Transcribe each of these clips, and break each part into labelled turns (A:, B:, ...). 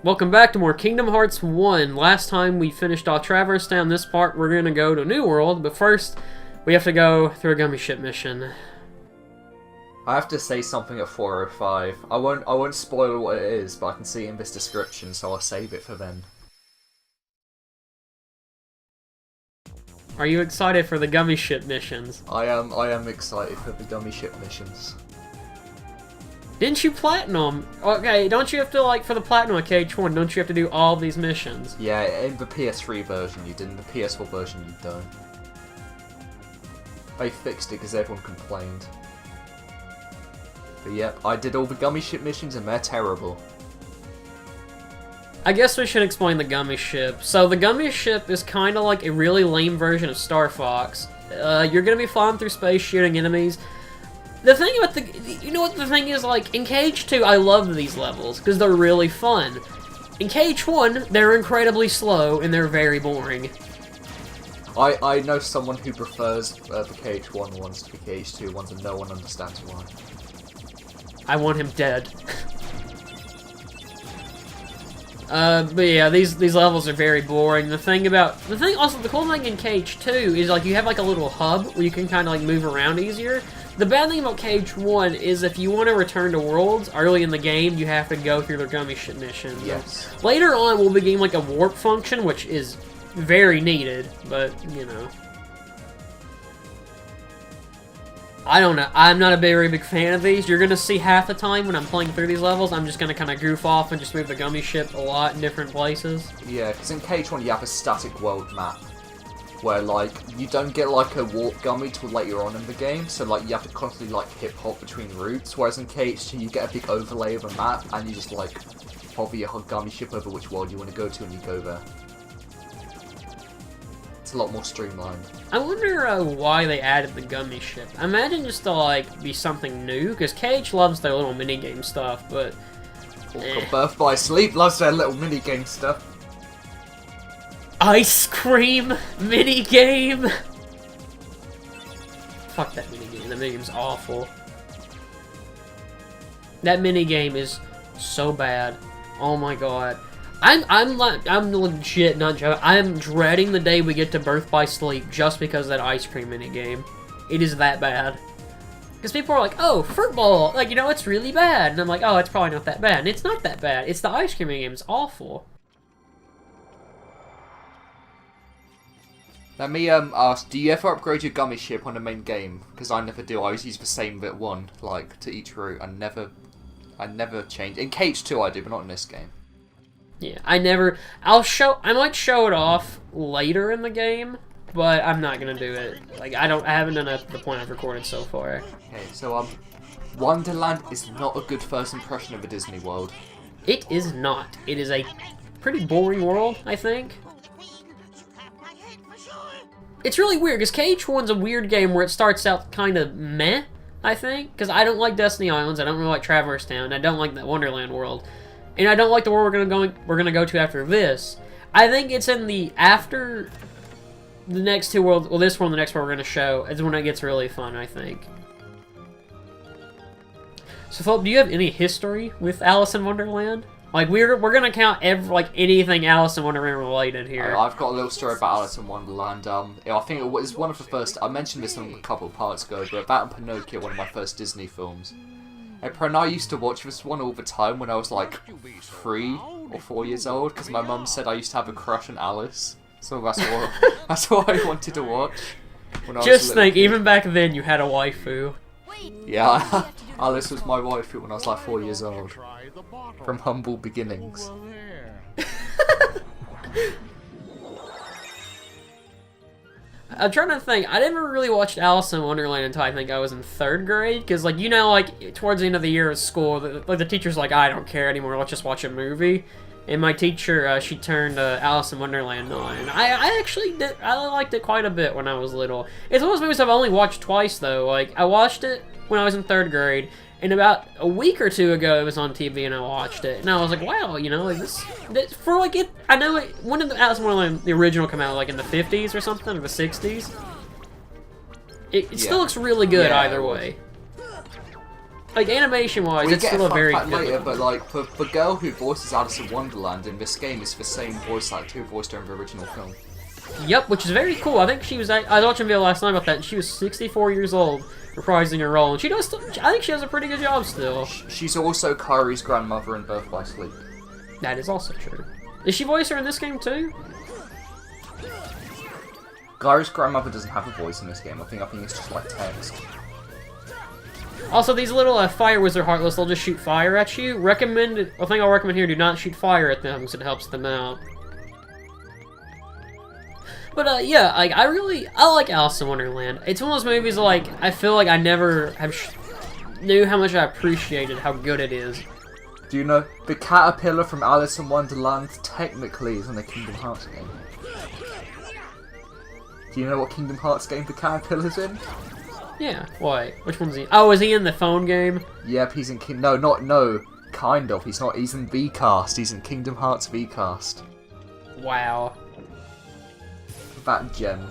A: Welcome back to more Kingdom Hearts 1. Last time we finished off Traverse Town. This part we're going to go to New World, but first we have to go through a gummy ship mission.
B: I have to say something at 4:05. I won't spoil what it is, but I can see it in this description, so I'll save it for then.
A: Are you excited for the gummy ship missions?
B: I am excited for the gummy ship missions.
A: Didn't you platinum? Okay, don't you have to, like, for the platinum of KH1, don't you have to do all these missions?
B: Yeah, in the PS3 version you did, in the PS4 version you don't. They fixed it because everyone complained. But yep, I did all the gummy ship missions and they're terrible.
A: I guess we should explain the gummy ship. So the gummy ship is kind of like a really lame version of Star Fox. You're going to be flying through space shooting enemies. The thing about you know what the thing is, like, in KH2, I love these levels, because they're really fun. In KH1, they're incredibly slow, and they're very boring.
B: I know someone who prefers the KH1 ones to the KH2 ones, and no one understands why.
A: I want him dead. But yeah, these levels are very boring. The cool thing in KH2 is, like, you have, like, a little hub where you can kind of, like, move around easier. The bad thing about KH1 is if you want to return to worlds early in the game, you have to go through the gummy ship mission.
B: Yes.
A: Later on, we'll begin, like, a warp function, which is very needed, but, you know. I don't know. I'm not a very big fan of these. You're going to see half the time when I'm playing through these levels, I'm just going to kind of goof off and just move the gummy ship a lot in different places.
B: Yeah, because in KH1 you have a static world map, where, like, you don't get, like, a warp gummy till later on in the game, so, like, you have to constantly, like, hip-hop between routes, whereas in KH2 you get a big overlay of a map, and you just, like, hover your gummy ship over which world you want to go to, and you go there. It's a lot more streamlined.
A: I wonder why they added the gummy ship. I imagine just to, like, be something new, because KH loves their little minigame stuff, but...
B: Birth by Sleep loves their little minigame stuff.
A: Ice cream minigame. Fuck that minigame. That minigame's awful. That minigame is so bad. Oh my god. I'm legit not joking. I'm dreading the day we get to Birth by Sleep just because of that ice cream minigame. It is that bad. Because people are like, oh, football, like, you know, it's really bad. And I'm like, oh, it's probably not that bad. And it's not that bad. It's the ice cream minigame. It's awful.
B: Let me ask, do you ever upgrade your gummy ship on the main game? Because I never do. I always use the same bit one, like, to each route. I never change. In KH2 I do, but not in this game.
A: Yeah, I might show it off later in the game, but I'm not gonna do it. Like, I haven't done it at the point I've recorded so far.
B: Okay, so Wonderland is not a good first impression of a Disney World.
A: It is not. It is a pretty boring world, I think. It's really weird, because KH1's a weird game where it starts out kind of meh, I think. Because I don't like Destiny Islands, I don't really like Traverse Town, I don't like that Wonderland world. And I don't like the world we're gonna go to after this. I think it's in after the next two worlds, well, this world and the next world we're gonna show, is when it gets really fun, I think. So, Philip, do you have any history with Alice in Wonderland? Like, we're gonna count anything Alice in Wonderland related here.
B: I've got a little story about Alice in Wonderland. I think it was one of the first. I mentioned this a couple of parts ago, but about Pinocchio, one of my first Disney films. And I used to watch this one all the time when I was like 3 or 4 years old, because my mum said I used to have a crush on Alice. So that's what I wanted to watch. When I was
A: Just think, even back then, you had a waifu.
B: Yeah, Alice was my waifu when I was like 4 years old. From humble beginnings.
A: I'm trying to think. I never really watched Alice in Wonderland until I think I was in 3rd grade. Because, like, you know, like, towards the end of the year at school, the teacher's like, I don't care anymore, let's just watch a movie. And my teacher, she turned Alice in Wonderland on. And I actually did, I liked it quite a bit when I was little. It's one of those movies I've only watched twice, though. Like, I watched it when I was in 3rd grade. And about a week or two ago, it was on TV, and I watched it. And I was like, wow, you know, like, this for, like, it, I know, like, when did Alice in Wonderland, the original, come out? Like, in the 50s or something? Or the 60s? It still looks really good either way. like animation-wise,
B: We
A: it's
B: get
A: still
B: a
A: a
B: fun
A: very
B: fact
A: good.
B: later, but like the girl who voices Alice in Wonderland in this game is the same voice actor who voiced her in the original film.
A: Yep, which is very cool. I think she was. I was watching a video last night about that, and she was 64 years old, reprising her role, and she does. I think she does a pretty good job still.
B: She's also Kyrie's grandmother in Birth by Sleep.
A: That is also true. Is she voice her in this game too?
B: Kyrie's grandmother doesn't have a voice in this game. I think it's just like text.
A: Also, these little fire wizard heartless, they'll just shoot fire at you. I think I'll recommend here: do not shoot fire at them, because it helps them out. But yeah, like I like Alice in Wonderland. It's one of those movies like I feel like I never knew how much I appreciated how good it is.
B: Do you know the caterpillar from Alice in Wonderland technically is in the Kingdom Hearts game? Do you know what Kingdom Hearts game the caterpillar's in?
A: Yeah. Why? Which one's he? Oh, is he in the phone game?
B: Yep, he's in No, kind of. He's not. He's in V-Cast. He's in Kingdom Hearts V-Cast.
A: Wow.
B: That gem.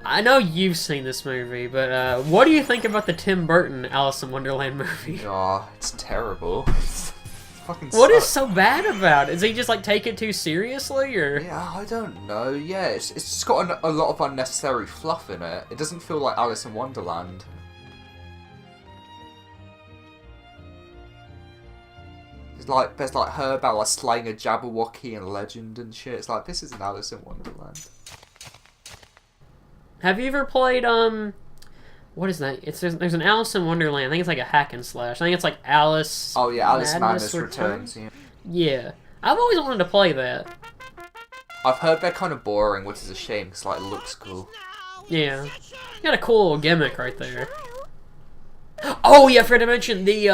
A: I know you've seen this movie, but what do you think about the Tim Burton Alice in Wonderland movie?
B: Oh, it's terrible. It's fucking
A: What is
B: sucks.
A: so bad about it? Does he just like take it too seriously, or?
B: Yeah, I don't know. Yeah, it's just got a lot of unnecessary fluff in it. It doesn't feel like Alice in Wonderland. There's like her about like slaying a Jabberwocky and Legend and shit. It's like, this isn't Alice in Wonderland.
A: Have you ever played what is that? There's an Alice in Wonderland. I think it's like a hack and slash. I think it's like Alice.
B: Oh yeah, Alice Madness Returns. Yeah.
A: Yeah, I've always wanted to play that.
B: I've heard they're kind of boring, which is a shame because like it looks cool.
A: Yeah, got a cool little gimmick right there. Oh yeah, I forgot to mention the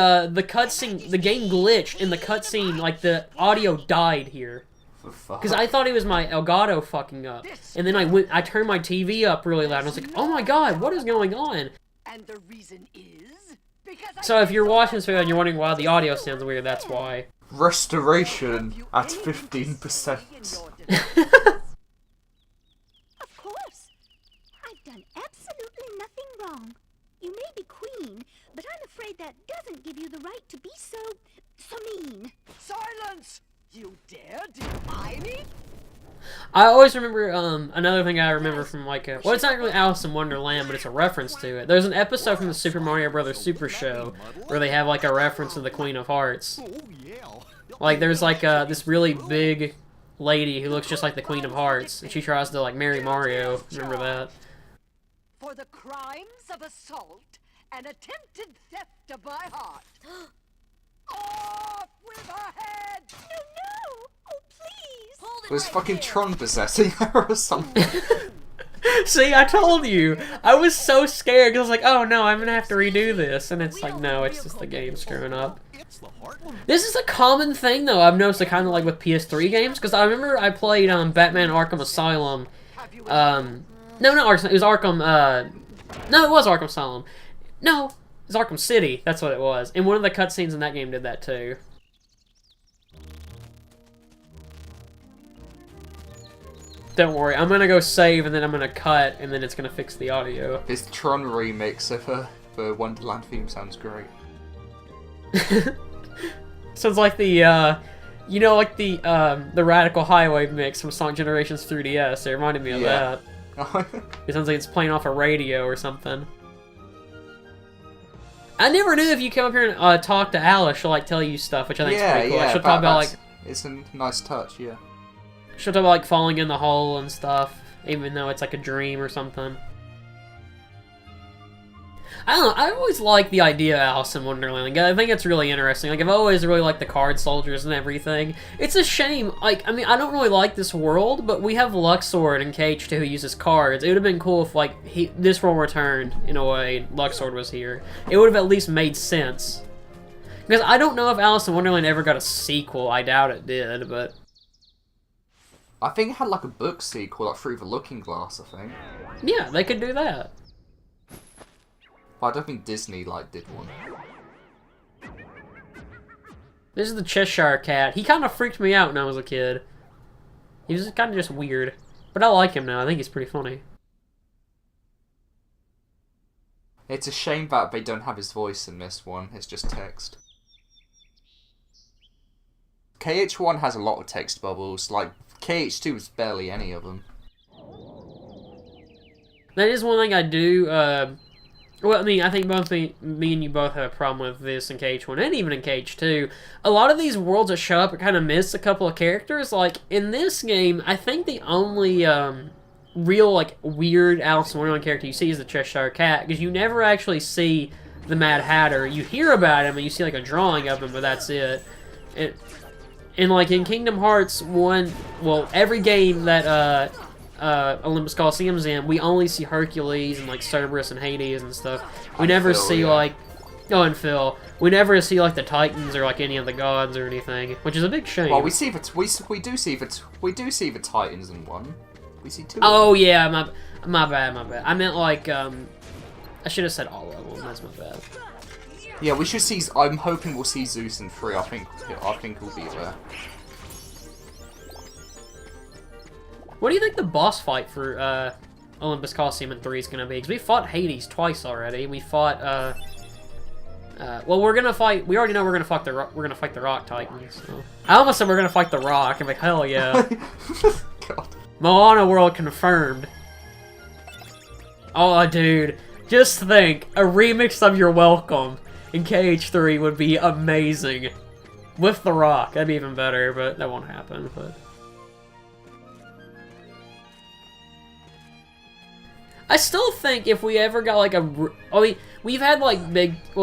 A: cutscene. The game glitched in the cutscene. Like the audio died here. Because I thought it was my Elgato fucking up, and then I turned my TV up really loud, and I was like, oh my god, what is going on?
C: And the reason is
A: So if you're watching this video and you're wondering why the audio sounds weird, that's why.
B: Restoration at 15%.
D: Of course. I've done absolutely nothing wrong. You may be queen, but I'm afraid that doesn't give you the right to be so mean.
C: silence! You dare defy me?
A: I always remember, another thing I remember from, like, well, it's not really Alice in Wonderland, but it's a reference to it. There's an episode from the Super Mario Bros. Super Show where they have, like, a reference to the Queen of Hearts. Like, there's, like, this really big lady who looks just like the Queen of Hearts, and she tries to, like, marry Mario. Remember that?
C: For the crimes of assault and attempted theft of my heart. Off with her head!
D: No! Oh, please!
B: Was fucking Tron possessing her or something?
A: See, I told you! I was so scared, because I was like, oh no, I'm gonna have to redo this. And it's like, no, it's just the game screwing up. This is a common thing, though, I've noticed, kind of like with PS3 games, because I remember I played Batman Arkham Asylum. No, not Arkham, it was Arkham, no, it was Arkham Asylum. No, it was Arkham City, that's what it was. And one of the cutscenes in that game did that, too. Don't worry, I'm gonna go save, and then I'm gonna cut, and then it's gonna fix the audio.
B: This Tron remix of the Wonderland theme sounds great.
A: Sounds like the, you know, like the Radical Highway mix from Sonic Generations 3DS. It reminded me of that. It sounds like it's playing off a radio or something. I never knew if you come up here and talk to Alice, she'll like tell you stuff, which I think is pretty cool.
B: Yeah,
A: She'll talk about like
B: it's a nice touch, yeah.
A: She'll talk about like falling in the hole and stuff, even though it's like a dream or something. I don't know, I always like the idea of Alice in Wonderland. I think it's really interesting. Like, I've always really liked the card soldiers and everything. It's a shame, like, I mean, I don't really like this world, but we have Luxord and KH2 who uses cards. It would have been cool if, like, this world returned, in a way, Luxord was here. It would have at least made sense. Because I don't know if Alice in Wonderland ever got a sequel. I doubt it did, but...
B: I think it had, like, a book sequel, like, Through the Looking Glass, I think.
A: Yeah, they could do that.
B: But I don't think Disney, like, did one.
A: This is the Cheshire Cat. He kind of freaked me out when I was a kid. He was kind of just weird. But I like him now. I think he's pretty funny.
B: It's a shame that they don't have his voice in this one. It's just text. KH1 has a lot of text bubbles. Like, KH2 is barely any of them.
A: That is one thing I do, well, I mean, I think both me and you both have a problem with this in KH1 and even in KH2. A lot of these worlds that show up kind of miss a couple of characters. Like, in this game, I think the only real, like, weird Alice in Wonderland character you see is the Cheshire Cat, because you never actually see the Mad Hatter. You hear about him and you see, like, a drawing of him, but that's it. And like, in Kingdom Hearts 1, well, every game that Olympus Coliseum's in, we only see Hercules and like Cerberus and Hades and stuff. We never
B: Phil,
A: see
B: yeah.
A: like, oh, and Phil. We never see like the Titans or like any of the gods or anything, which is a big shame.
B: Well, we do see the Titans in one. We see two.
A: Oh yeah, my bad. I meant like I should have said all of them. That's my bad.
B: Yeah, we should see. I'm hoping we'll see Zeus in 3. I think he'll be there.
A: What do you think the boss fight for Olympus Coliseum in 3 is gonna be? Because we fought Hades twice already. We fought well, we're gonna fight. We already know we're gonna fight the Rock Titans. So. I almost said we're gonna fight the Rock. I'm like, hell yeah.
B: God.
A: Moana World confirmed. Oh, dude, just think, a remix of You're Welcome in KH3 would be amazing. With The Rock, that'd be even better, but that won't happen. But I still think if we ever got like we've had like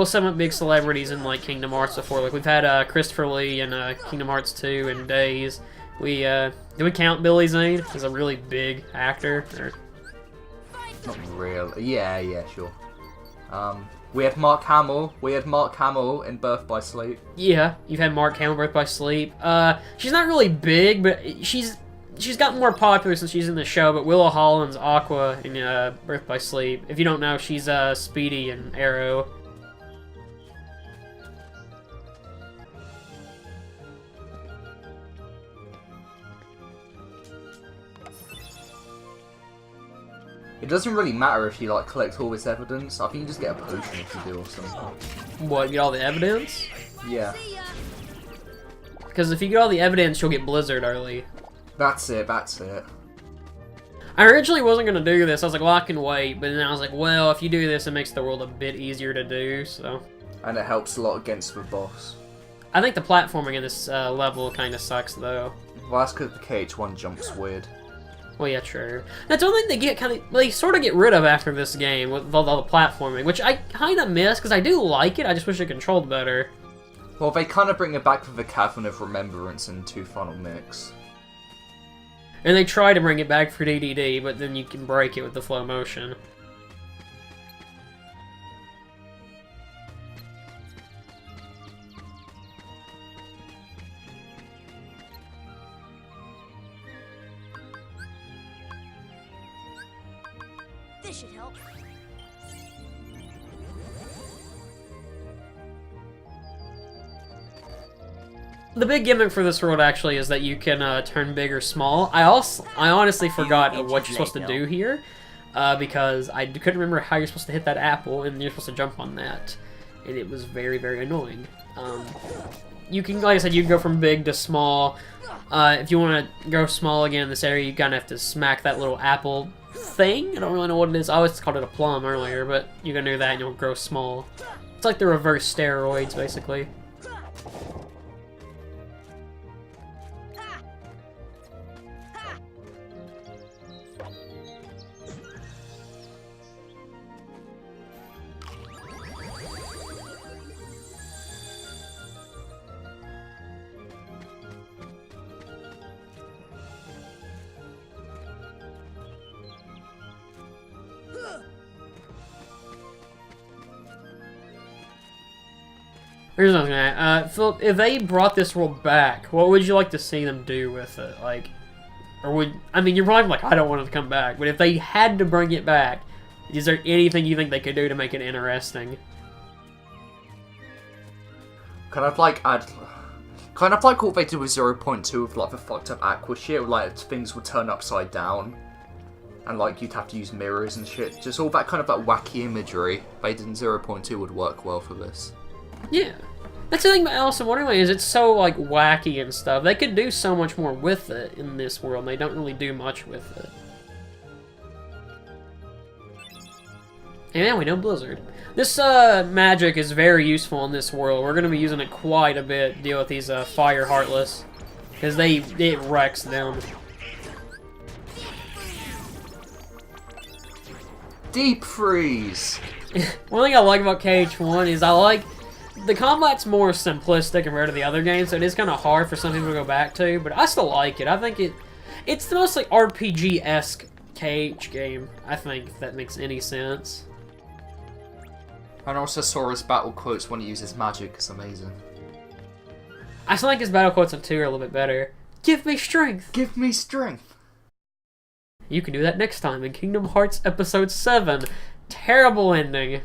A: somewhat big celebrities in like Kingdom Hearts before. Like we've had Christopher Lee in Kingdom Hearts 2 and Days. Do we count Billy Zane as a really big actor? Or?
B: Not real. Yeah, sure. We had Mark Hamill. In Birth by Sleep.
A: Yeah, you've had Mark Hamill, Birth by Sleep. She's not really big, but she's gotten more popular since she's in the show. But Willow Holland's Aqua in Birth by Sleep. If you don't know, she's Speedy in Arrow.
B: It doesn't really matter if you like collect all this evidence. I think you just get a potion if you do or something.
A: What, get all the evidence?
B: Yeah.
A: Because if you get all the evidence, you'll get Blizzard early.
B: That's it.
A: I originally wasn't going to do this. I was like, well, I can wait. But then I was like, well, if you do this, it makes the world a bit easier to do, so.
B: And it helps a lot against the boss.
A: I think the platforming in this level kind of sucks, though.
B: Well, that's because the KH1 jump's weird.
A: Well, yeah, true. That's one thing they sort of get rid of after this game with all the platforming, which I kind of miss because I do like it. I just wish it controlled better.
B: Well, they kind of bring it back with the Cavern of Remembrance and 2 Final Mix.
A: And they try to bring it back for DDD, but then you can break it with the flow motion.
D: This should help.
A: The big gimmick for this world actually is that you can turn big or small. I honestly forgot what you're supposed to do here because I couldn't remember how you're supposed to hit that apple and you're supposed to jump on that, and it was very, very annoying. You can, like I said, you can go from big to small. If you want to go small again in this area, you kind of have to smack that little apple thing. I don't really know what it is. I always called it a plum earlier, but you can do that and you'll grow small. It's like the reverse steroids, basically. Here's another thing. Philip, if they brought this world back, what would you like to see them do with it? Like, or would, I mean, you're probably like, I don't want it to come back, but if they had to bring it back, is there anything you think they could do to make it interesting?
B: Kind of like what they did with 0.2 with like the fucked up Aqua shit, like things would turn upside down. and like you'd have to use mirrors and shit. Just all that kind of like wacky imagery. Made in 0.2 would work well for this.
A: Yeah. That's the thing about Alice in Wonderland is it's so like wacky and stuff. They could do so much more with it in this world, and they don't really do much with it. And now we know Blizzard. This magic is very useful in this world. We're going to be using it quite a bit to deal with these Fire Heartless, because it wrecks them.
B: Deep freeze!
A: One thing I like about KH1 is I like the combat's more simplistic compared to the other games, so it is kind of hard for some people to go back to, but I still like it. I think it's the most like RPG-esque KH game, I think, if that makes any sense.
B: And also Sora's battle quotes when he uses magic is amazing.
A: I still think his battle quotes in 2 are a little bit better. Give me strength!
B: Give me strength!
A: You can do that next time in Kingdom Hearts Episode 7. Terrible ending.